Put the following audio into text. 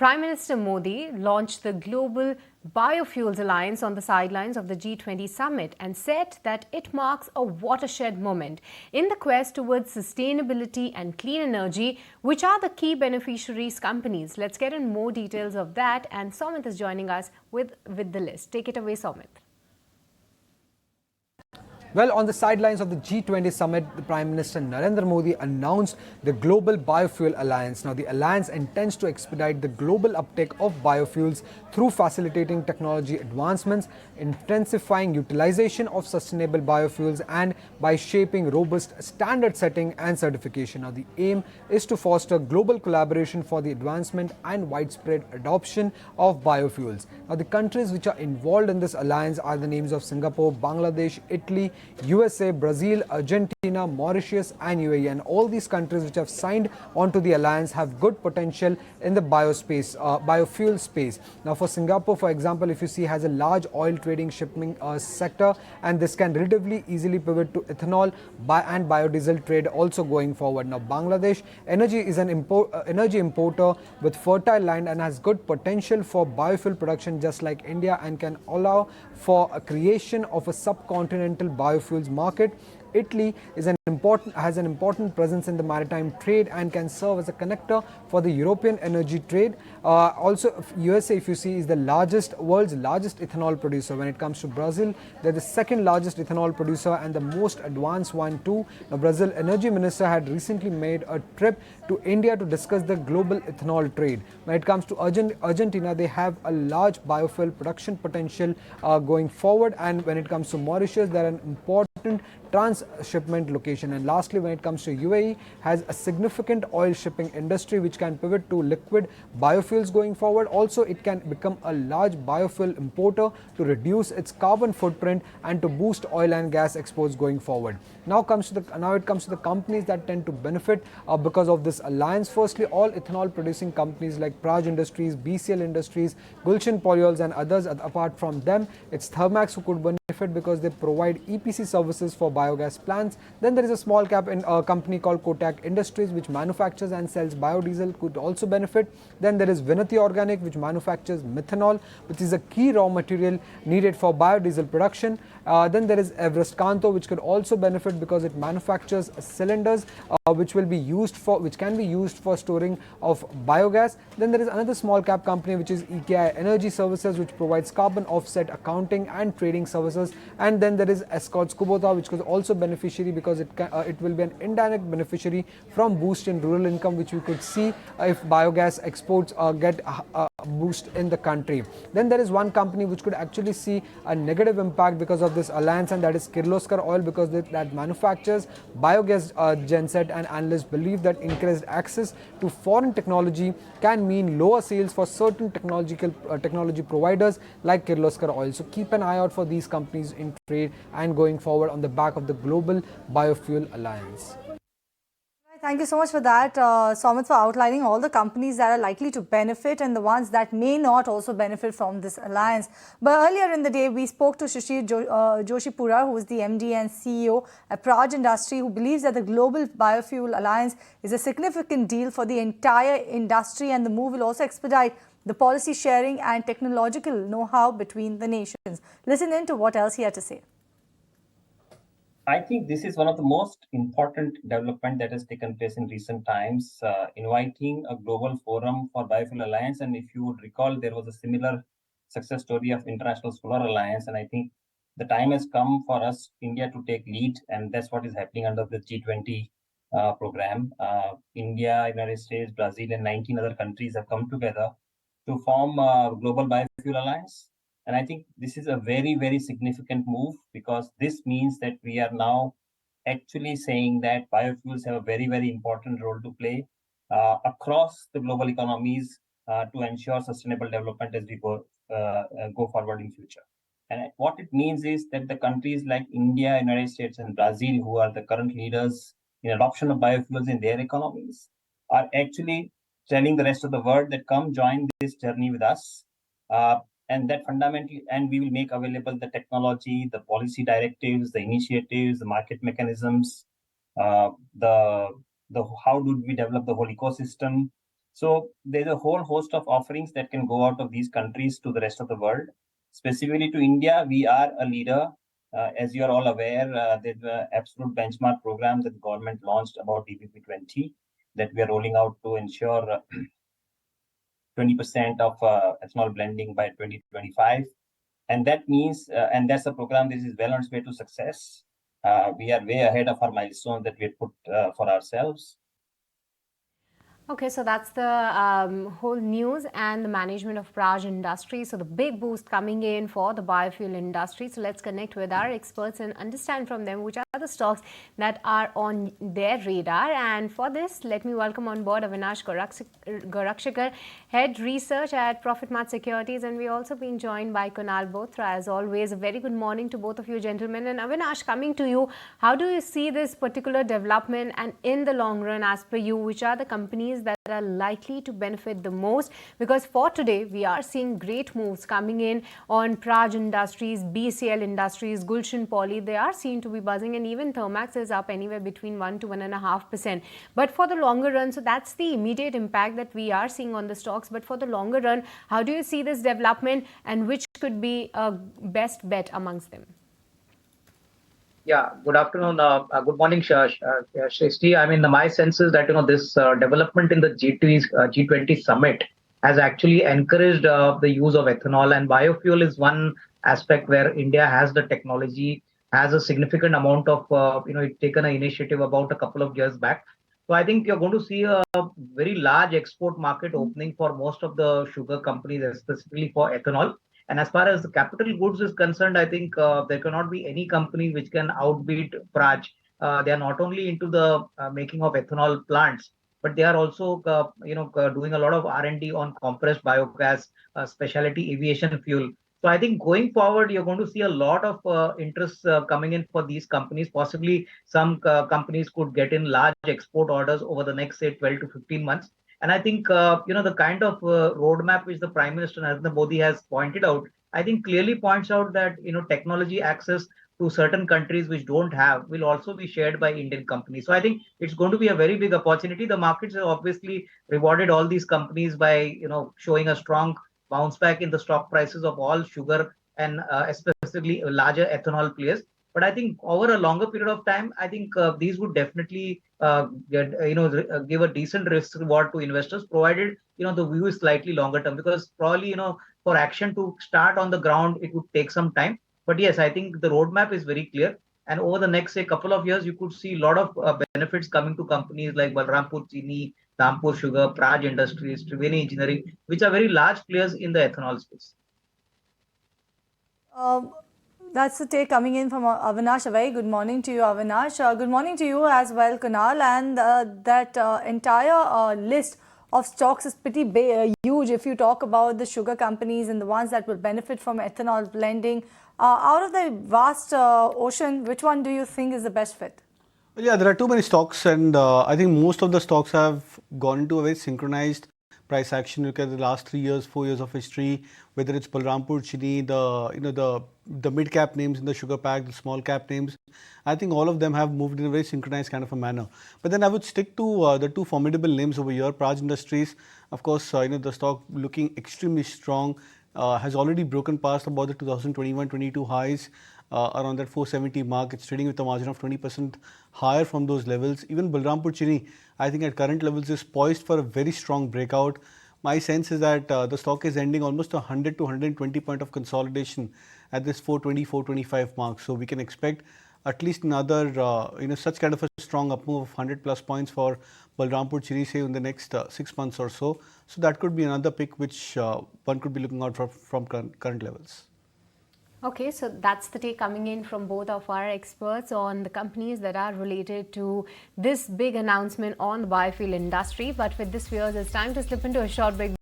Prime Minister Modi launched the Global Biofuels Alliance on the sidelines of the G20 Summit and said that it marks a watershed moment in the quest towards sustainability and clean energy, which are the key beneficiaries companies. Let's get in more details of that, and Somit is joining us with the list. Take it away, Somit. Well, on the sidelines of the G20 Summit, the Prime Minister Narendra Modi announced the Global Biofuel Alliance. Now, the alliance intends to expedite the global uptake of biofuels through facilitating technology advancements, intensifying utilization of sustainable biofuels, and by shaping robust standard setting and certification. Now, the aim is to foster global collaboration for the advancement and widespread adoption of biofuels. Now, the countries which are involved in this alliance are the names of Singapore, Bangladesh, Italy, USA, Brazil, Argentina, Mauritius and UAE, and all these countries which have signed onto the alliance have good potential in the biofuel space. Now for Singapore, for example, if you see, has a large oil trading shipping sector, and this can relatively easily pivot to ethanol and biodiesel trade also going forward. Now Bangladesh energy is an energy importer with fertile land and has good potential for biofuel production just like India, and can allow for a creation of a subcontinental biofuels market. Italy has an important presence in the maritime trade and can serve as a connector for the European energy trade. Also, USA, if you see, is the world's largest ethanol producer. When it comes to Brazil, they're the second largest ethanol producer and the most advanced one too. Now, Brazil energy minister had recently made a trip to India to discuss the global ethanol trade. When it comes to Argentina, they have a large biofuel production potential going forward, and when it comes to Mauritius, they're an important transshipment location. And lastly, when it comes to UAE, has a significant oil shipping industry which can pivot to liquid biofuels going forward. Also, it can become a large biofuel importer to reduce its carbon footprint and to boost oil and gas exports going forward. Now it comes to the companies that tend to benefit because of this alliance. Firstly, all ethanol producing companies like Praj Industries, BCL Industries, Gulshan Polyols and others. Apart from them, it's Thermax who could benefit because they provide EPC services for biogas plants. Then there is a small cap company called Kotak Industries which manufactures and sells biodiesel, could also benefit. Then there is Vinati Organic which manufactures methanol, which is a key raw material needed for biodiesel production. Then there is Everest Kanto, which could also benefit because it manufactures cylinders which can be used for storing of biogas. Then there is another small cap company which is EKI Energy Services, which provides carbon offset accounting and trading services. And then there is Escorts Kubota, which could also beneficiary because it will be an indirect beneficiary from boost in rural income, which we could see if biogas exports get a boost in the country. Then there is one company which could actually see a negative impact because of this alliance, and that is Kirloskar Oil, because that manufactures biogas genset, and analysts believe that increased access to foreign technology can mean lower sales for certain technology providers like Kirloskar Oil. So keep an eye out for these companies in trade and going forward on the back of the Global Biofuel Alliance. Thank you so much for that, Somit, for outlining all the companies that are likely to benefit and the ones that may not also benefit from this alliance. But earlier in the day, we spoke to Shishir Joshipura, who is the MD and CEO at Praj Industry, who believes that the Global Biofuel Alliance is a significant deal for the entire industry, and the move will also expedite the policy sharing and technological know-how between the nations. Listen in to what else he had to say. I think this is one of the most important development that has taken place in recent times, inviting a global forum for Biofuel Alliance. And if you would recall, there was a similar success story of International Solar Alliance. And I think the time has come for us, India, to take lead. And that's what is happening under the G20 program. India, United States, Brazil, and 19 other countries have come together to form a Global Biofuel Alliance. And I think this is a very, very significant move, because this means that we are now actually saying that biofuels have a very, very important role to play across the global economies to ensure sustainable development as we go forward in future. And what it means is that the countries like India, United States, and Brazil, who are the current leaders in adoption of biofuels in their economies, are actually telling the rest of the world that come join this journey with us. And that fundamentally, and we will make available the technology, the policy directives, the initiatives, the market mechanisms, how do we develop the whole ecosystem, So there's a whole host of offerings that can go out of these countries to the rest of the world. Specifically to India, we are a leader. As you are all aware, there's an absolute benchmark program that the government launched about EPP20 that we are rolling out to ensure 20% of ethanol blending by 2025. And that means, and that's a program that is well on its way to success. We are way ahead of our milestone that we had put for ourselves. Okay, so that's the whole news and the management of Praj Industries. So the big boost coming in for the biofuel industry. So let's connect with our experts and understand from them which are the stocks that are on their radar. And for this, let me welcome on board Avinash Gorakshakar, Head Research at Profitmart Securities. And we're also being joined by Kunal Bothra. As always, a very good morning to both of you gentlemen. And Avinash, coming to you, how do you see this particular development, and in the long run, as per you, which are the companies that are likely to benefit the most? Because for today, we are seeing great moves coming in on Praj Industries, BCL Industries, Gulshan Poly. They are seen to be buzzing, and even Thermax is up anywhere between 1 to 1.5%. But for the longer run, so that's the immediate impact that we are seeing on the stocks. But for the longer run, how do you see this development, and which could be a best bet amongst them? Yeah, good afternoon. Good morning, Shrishti. I mean, my sense is that this development in the G20 Summit has actually encouraged the use of ethanol, and biofuel is one aspect where India has the technology, has a significant amount of taken an initiative about a couple of years back. So I think you're going to see a very large export market opening for most of the sugar companies, specifically for ethanol. And as far as the capital goods is concerned, I think there cannot be any company which can outbeat Praj. They are not only into the making of ethanol plants, but they are also, doing a lot of R&D on compressed biogas, specialty aviation fuel. So I think going forward, you're going to see a lot of interest coming in for these companies. Possibly some companies could get in large export orders over the next, say, 12 to 15 months. And I think, the kind of roadmap which the Prime Minister Narendra Modi has pointed out, I think clearly points out that, technology access to certain countries which don't have will also be shared by Indian companies. So I think it's going to be a very big opportunity. The markets have obviously rewarded all these companies by, showing a strong bounce back in the stock prices of all sugar and especially larger ethanol players. But I think over a longer period of time, I think these would definitely give a decent risk reward to investors, provided the view is slightly longer term. Because probably for action to start on the ground, it would take some time. But yes, I think the roadmap is very clear. And over the next, say, couple of years, you could see a lot of benefits coming to companies like Balrampur Chini, Dhampur Sugar, Praj Industries, Triveni Engineering, which are very large players in the ethanol space. That's the take coming in from Avinash. A very good morning to you, Avinash. Good morning to you as well, Kunal. And that entire list of stocks is pretty huge if you talk about the sugar companies and the ones that will benefit from ethanol blending. Out of the vast ocean, which one do you think is the best fit? Well, yeah, there are too many stocks, and I think most of the stocks have gone into a very synchronized price action. Look at the last 3 years, 4 years of history, whether it's Balrampur Chini, the mid cap names in the sugar pack, the small cap names. I think all of them have moved in a very synchronized kind of a manner. But then I would stick to the two formidable names over here. Praj Industries, of course, the stock looking extremely strong, has already broken past about the 2021-22 highs. Around that 470 mark. It's trading with a margin of 20% higher from those levels. Even Balrampur Chini, I think at current levels is poised for a very strong breakout. My sense is that the stock is ending almost 100 to 120 point of consolidation at this 420, 425 mark. So we can expect at least another, such kind of a strong up move of 100 plus points for Balrampur Chini, say in the next 6 months or so. So that could be another pick which one could be looking out for from current levels. Okay, so that's the take coming in from both of our experts on the companies that are related to this big announcement on the biofuel industry. But with this, viewers, it's time to slip into a short break.